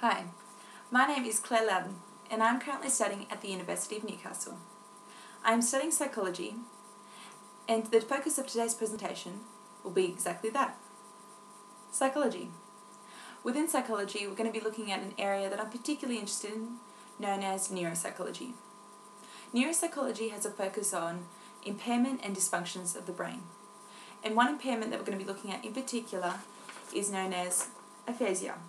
Hi, my name is Claire Loudon and I'm currently studying at the University of Newcastle. I am studying psychology and the focus of today's presentation will be exactly that, psychology. Within psychology we're going to be looking at an area that I'm particularly interested in, known as neuropsychology. Neuropsychology has a focus on impairment and dysfunctions of the brain. And one impairment that we're going to be looking at in particular is known as aphasia.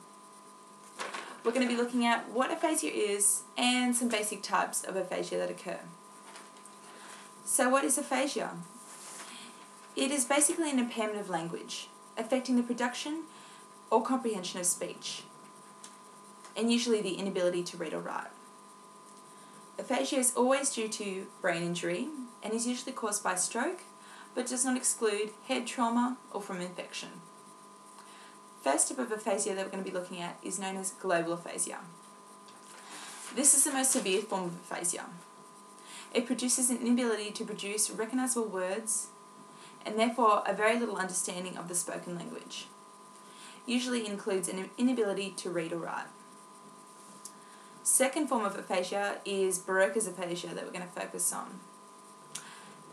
We're going to be looking at what aphasia is and some basic types of aphasia that occur. So what is aphasia? It is basically an impairment of language, affecting the production or comprehension of speech, and usually the inability to read or write. Aphasia is always due to brain injury and is usually caused by stroke, but does not exclude head trauma or from infection. First type of aphasia that we're going to be looking at is known as global aphasia. This is the most severe form of aphasia. It produces an inability to produce recognizable words and therefore a very little understanding of the spoken language. Usually includes an inability to read or write. Second form of aphasia is Broca's aphasia that we're going to focus on.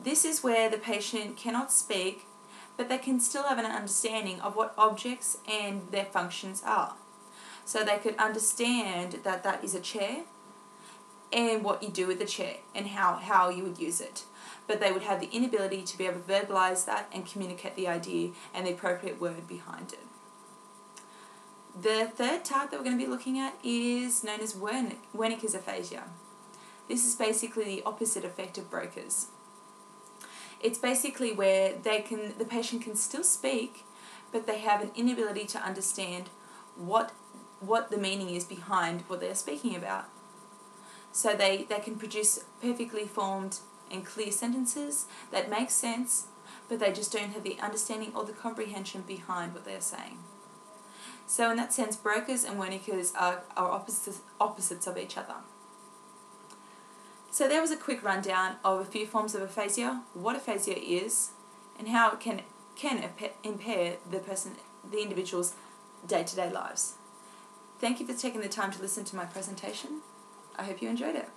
This is where the patient cannot speak, but they can still have an understanding of what objects and their functions are. So they could understand that that is a chair and what you do with the chair and how you would use it. But they would have the inability to be able to verbalize that and communicate the idea and the appropriate word behind it. The third type that we're going to be looking at is known as Wernicke's aphasia. This is basically the opposite effect of Broca's. It's basically where the patient can still speak, but they have an inability to understand what the meaning is behind what they're speaking about. So they can produce perfectly formed and clear sentences that make sense, but they just don't have the understanding or the comprehension behind what they're saying. So in that sense, Broca's and Wernicke's are opposites of each other. So there was a quick rundown of a few forms of aphasia, what aphasia is, and how it can impair the individual's day-to-day lives. Thank you for taking the time to listen to my presentation. I hope you enjoyed it.